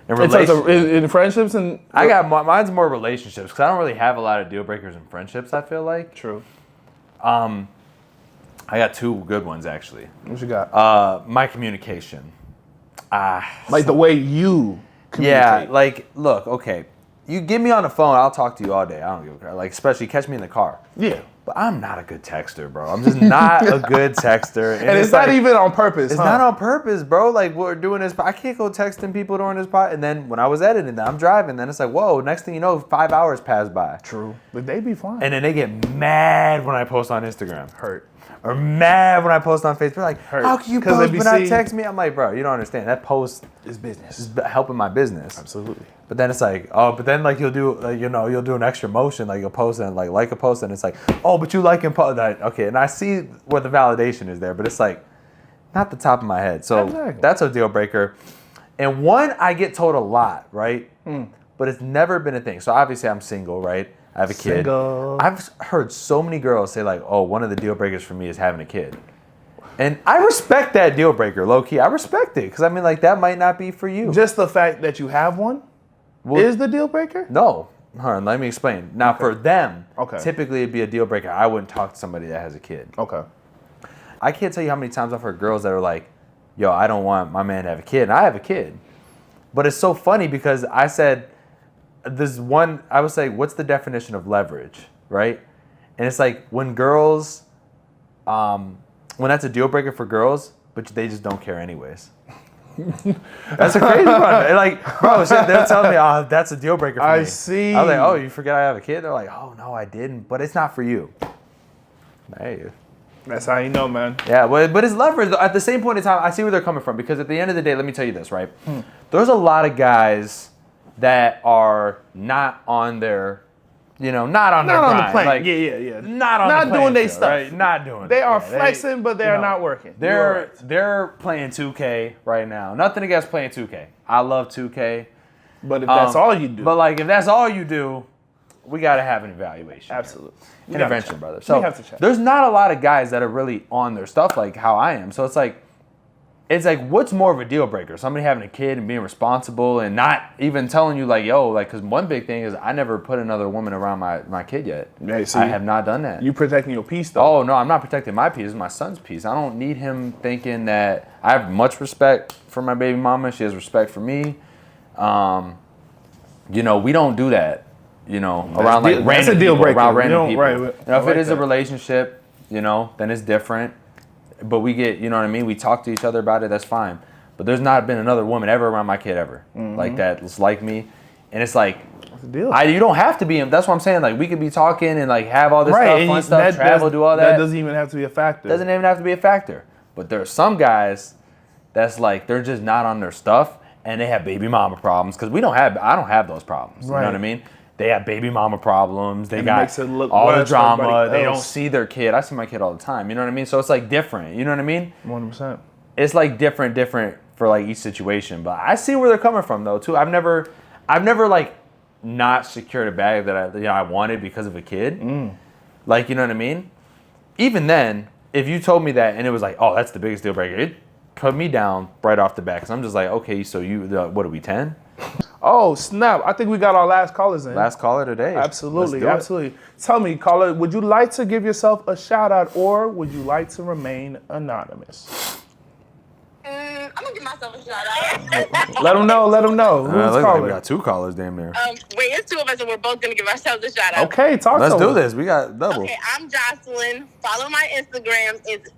In In friendships and mine's more relationships because I don't really have a lot of deal breakers in friendships. I feel like true. I got two good ones actually. What you got? My communication. Like the way you communicate. Yeah, like look, okay. you get me on the phone, I'll talk to you all day. I don't give a crap. Like, especially catch me in the car. Yeah. But I'm not a good texter, bro. I'm just not a good texter. And it's not even on purpose. It's not on purpose, bro. Like, we're doing this. I can't go texting people during this pod. And then when I was editing, I'm driving. Then it's like, whoa, next thing you know, 5 hours pass by. True. But they be fine. And then they get mad when I post on Instagram. Hurt. Or mad when I post on Facebook. Like, Hurt. how can you 'Cause post they be but not seeing- text me? I'm like, bro, you don't understand. That post It's business. is helping my business. Absolutely. But then it's like, oh, but then like you'll do, like, you know, you'll do an extra motion, like you'll post and like a post, and it's like, oh, but you like and post that. Okay, and I see where the validation is there, but it's like not the top of my head. So Exactly. that's a deal breaker. And one I get told a lot, right? But it's never been a thing. So obviously I'm single, right? I have a kid. Single. I've heard so many girls say like, oh, one of the deal breakers for me is having a kid. And I respect that deal breaker, low key. I respect it because I mean, like, that might not be for you. Just the fact that you have one is the deal breaker? No. Hold on, let me explain. Now, for them, Okay. typically it'd be a deal breaker. I wouldn't talk to somebody that has a kid. Okay. I can't tell you how many times I've heard girls that are like, yo, I don't want my man to have a kid. And I have a kid. But it's so funny because I said, I would say, what's the definition of leverage, right? And it's like when girls, when that's a deal breaker for girls, but they just don't care anyways. That's a crazy one. Like, bro, they'll tell me, oh, that's a deal breaker for me. I see. I was like, oh, you forget I have a kid? They're like, oh, no, I didn't. But it's not for you. Hey. That's how you know, man. Yeah, but it's leverage. At the same point in time, I see where they're coming from. Because at the end of the day, let me tell you this, right? There's a lot of guys that are not on their, not on their Not on grind. the plane. Like, Yeah. Not on Not the doing playing their field, stuff. Right? Not doing They it. are Yeah, flexing, but they're not working. They're playing 2K right now. Nothing against playing 2K. I love 2K. But if that's all you do. But like, if that's all you do, we gotta have an evaluation. Absolutely. We Intervention, gotta brother. check. So We have to check. there's not a lot of guys that are really on their stuff like how I am. So it's like what's more of a deal breaker? Somebody having a kid and being responsible and not even telling you like, yo, like, because one big thing is I never put another woman around my kid yet. Yeah, see, I have not done that. You protecting your peace, though. Oh, no, I'm not protecting my peace. It's my son's peace. I don't need him thinking that I have much respect for my baby mama. She has respect for me. We don't do that, around like random that's a deal people, breaker. around random You people. don't- right, If I it is like a that. relationship, then it's different. But we get, you know what I mean? We talk to each other about it, that's fine. But there's not been another woman ever around my kid ever like that. It's like me. And it's like, That's a deal. you don't have to be, that's what I'm saying. Like, we could be talking and like have all this right. stuff, and fun you- stuff, travel, do all that. That doesn't even have to be a factor. Doesn't even have to be a factor. But there are some guys that's like, they're just not on their stuff and they have baby mama problems because I don't have those problems. You Right. know what I mean? They have baby mama problems. They And it got makes it look all the worse for drama. everybody They don't else. see their kid. I see my kid all the time. You know what I mean? So it's like different. You know what I mean? 100%. It's like different for like each situation. But I see where they're coming from though too. I've never like not secured a bag that I wanted because of a kid. Like, you know what I mean? Even then, if you told me that and it was like, oh, that's the biggest deal breaker, it put me down right off the bat. Cause I'm just like, okay, so what are we, 10? Oh, snap. I think we got our last callers in. Last caller today. Absolutely, Let's do it. absolutely. Tell me, caller, would you like to give yourself a shout out or would you like to remain anonymous? I'm gonna give myself a shout out. Let them know. Who's Look, we calling? got 2 callers damn near. Wait, it's two of us, and we're both gonna give ourselves a shout out. Okay, talk Let's to do them. this. We got double. Okay, I'm Jocelyn. Follow my Instagram. It's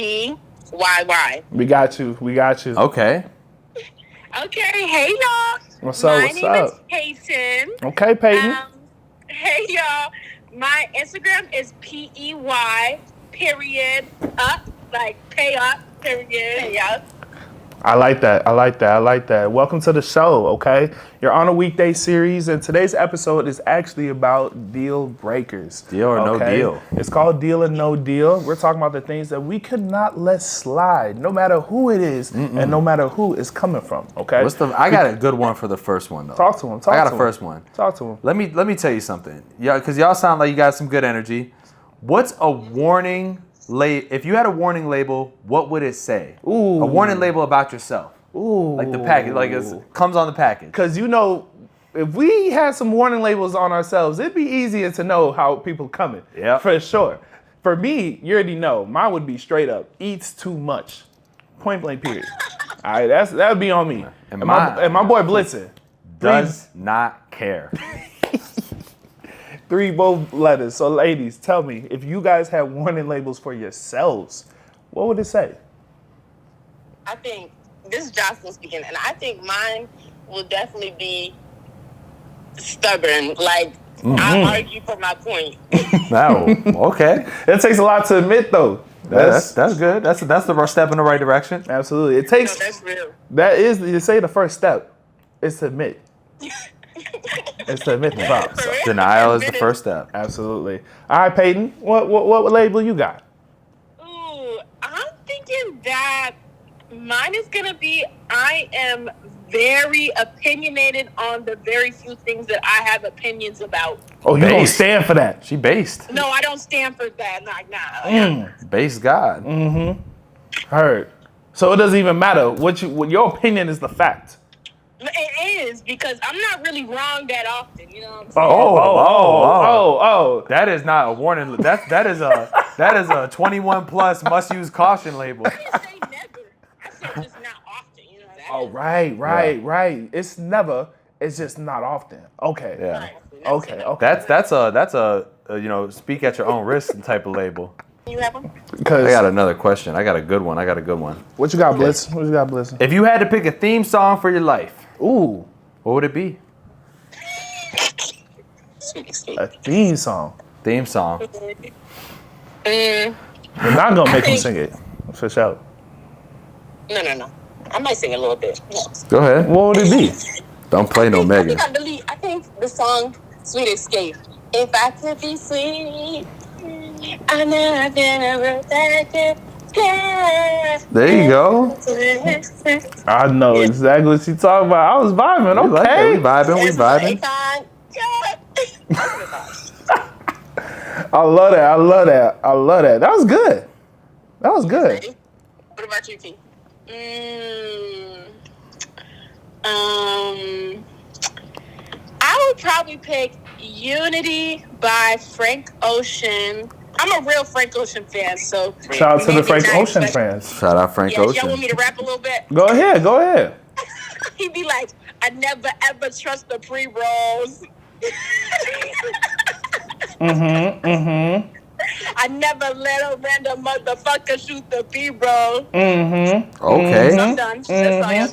JAAA.BAABYY. We got you. Okay. Okay, hey y'all. What's up, My what's name up? is Peyton. Okay, Peyton. Hey y'all. My Instagram is PEY period up, like pay up period. Yeah. I like that. Welcome to the show, okay? You're on a weekday series, and today's episode is actually about deal breakers. Deal or no okay? deal. It's called Deal or No Deal. We're talking about the things that we could not let slide, no matter who it is and no matter who it's coming from, okay? I got a good one for the first one though. Talk to him. I got a first one. Talk to him. Let me tell you something. Yeah, because y'all sound like you got some good energy. What's a warning if you had a warning label, what would it say? Ooh. A warning label about yourself. Ooh. Like the package, like it comes on the package. Because, if we had some warning labels on ourselves, it'd be easier to know how people coming. Yeah. For sure. For me, you already know. Mine would be straight up. Eats too much. Point blank. Period. All right, that would be on me. And my boy Blitzen does not care. 3 both letters. So, ladies, tell me if you guys had warning labels for yourselves, what would it say? I think this is Jocelyn speaking, and I think mine will definitely be stubborn. Like, I argue for my point. No, okay. It takes a lot to admit, though. That's good. That's the step in the right direction. Absolutely. It takes. No, that's real. That is, you say the first step. It's to admit. It's to admit the problem. So. Denial is the first step. Absolutely. All right, Peyton. What label you got? Ooh, I'm thinking that mine is gonna be I am very opinionated on the very few things that I have opinions about. Oh, you don't stand for that. She based. No, I don't stand for that. Nah. Base God. Heard. So it doesn't even matter what your opinion is the fact. It is, because I'm not really wrong that often. You know what I'm saying? Oh. That is not a warning. That is a 21 plus must use caution label. I didn't say never. I said just not often. You know that. Oh, right. It's never. It's just not often. Okay. Yeah. Okay. That's a speak at your own risk type of label. You have them? I got another question. I got a good one. What you got, Blitz? If you had to pick a theme song for your life, Ooh, what would it be? a theme song. Theme song. We're not gonna make him sing it. For sure. No. I might sing a little bit. No. Go ahead. What would it be? Don't play no Megan. I think the song "Sweet Escape." If I could be sweet, I never There you go. I know exactly what she's talking about. I was vibing. We like Okay. that. We vibing. I love that. That was good. Ready? What about you, T? I would probably pick "Unity" by Frank Ocean. I'm a real Frank Ocean fan, so Shout out to the Frank Ocean fans. Shout out Frank Y'all Ocean. want me to rap a little bit? Go ahead. He'd be like, "I never ever trust the pre-rolls." I never let a random motherfucker shoot the B-roll. Okay. I'm done. That's all y'all.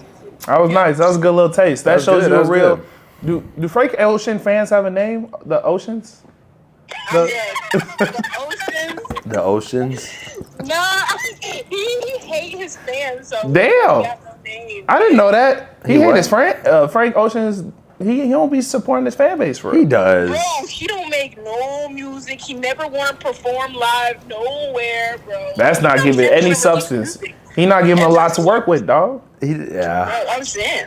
That was nice. That was a good little taste. That was shows good. you That a was real. good. Do Frank Ocean fans have a name? The Oceans? I'm dead. The Oceans. The Oceans. No, he hate his fans. So Damn. he got no name. I didn't know that. He He hate what? his friend. Frank Ocean's. He don't be supporting his fan base for He real. does. Bro, he don't make no music. He never want to perform live nowhere, bro. That's not giving any substance. He not giving a lot to work with, dog. Yeah. Bro, I'm saying.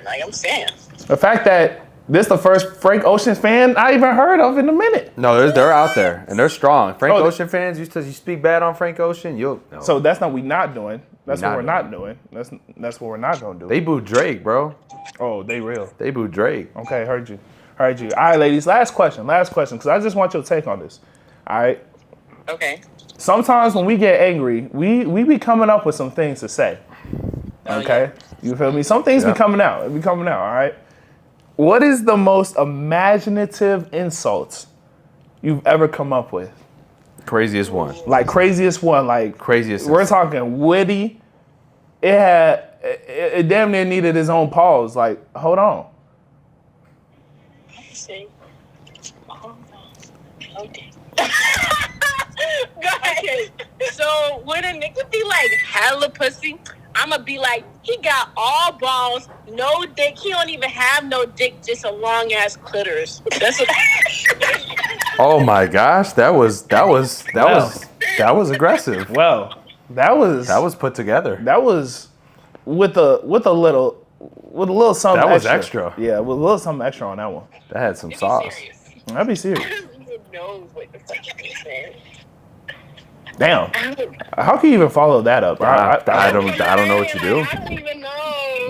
The fact that this the first Frank Ocean fan I even heard of in a minute. No, they're out there and they're strong. Frank Oh, Ocean fans, you speak bad on Frank Ocean, you'll. No. So that's not we not doing. That's what we're not not doing. That's what we're not gonna do. They booed Drake, bro. Oh, they real. They booed Drake. Okay, heard you. All right, ladies. Last question, because I just want your take on this. All right. Okay. Sometimes when we get angry, we be coming up with some things to say. Okay, you feel me? Some things be coming out. It be coming out. All right. What is the most imaginative insult you've ever come up with? Craziest one. Like craziest one. Like Craziest. we're talking witty. It damn near needed his own pause. Like, hold on. See. Okay. Go ahead. So when a nigga be like hella pussy, I'ma be like, he got all balls, no dick. He don't even have no dick, just a long ass clitoris. That's what. Oh my gosh, that was aggressive. Well, that was put together. That was with a little something. That was extra. extra. Yeah, with a little something extra on that one. That had some Be sauce. serious. I'd be serious. I don't even know what the fuck you saying. Damn. How can you even follow that up? I don't know what you do. I don't even know.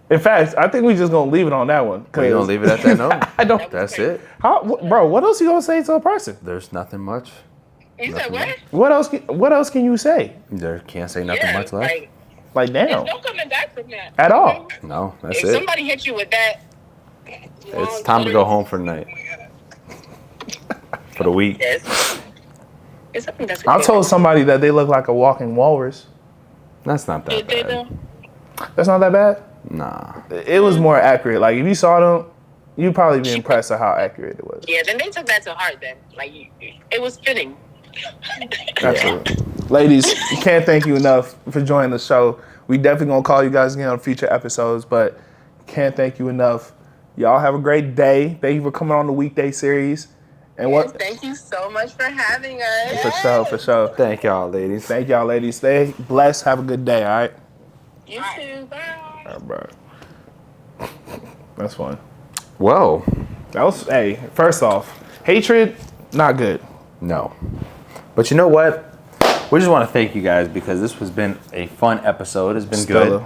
In fact, I think we just gonna leave it on that one. We're gonna leave it at that note. I don't. That's it. Bro, what else you gonna say to a person? There's nothing much. You said what? What else can you say? There can't say nothing much left. Like, There's damn. no coming back from that. At all. No, that's If it. somebody hit you with that, It's time to go home for the night. For the week. yes. It's something that's I told somebody that they look like a walking walrus. That's not that Did they bad. though? That's not that bad? Nah. It was more accurate. Like, if you saw them, you'd probably be impressed at how accurate it was. Yeah, then they took that to heart then. Like, it was fitting. Absolutely. Ladies, can't thank you enough for joining the show. We definitely gonna call you guys again on future episodes, but can't thank you enough. Y'all have a great day. Thank you for coming on the weekday series. And what? Thank you so much for having us. For sure. Thank y'all, ladies. Thank y'all, ladies. Stay blessed. Have a good day, all right? You too. Bye. All right, bro. That's fun. Whoa. That was, hey, first off, hatred, not good. No. But you know what? We just want to thank you guys because this has been a fun episode. It's been good.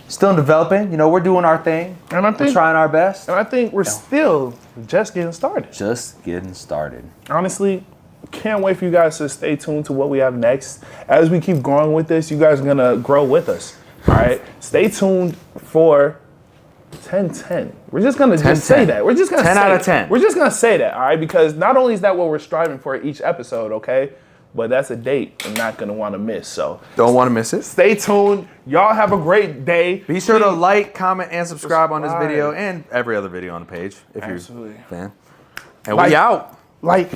Still developing. You know, we're doing our thing. And I think, we're trying our best. And I think we're still just getting started. Just getting started. Honestly, can't wait for you guys to stay tuned to what we have next. As we keep growing with this, you guys are going to grow with us. All right? Stay tuned for 10-10. We're just going to just say that. We're just going to 10 out of 10. We're just going to say that, all right? Because not only is that what we're striving for each episode, okay? But that's a date I'm not going to want to miss. So don't want to miss it. Stay tuned. Y'all have a great day. Be sure to like, comment, and subscribe on this video and every other video on the page if you're a fan. And we out. Like,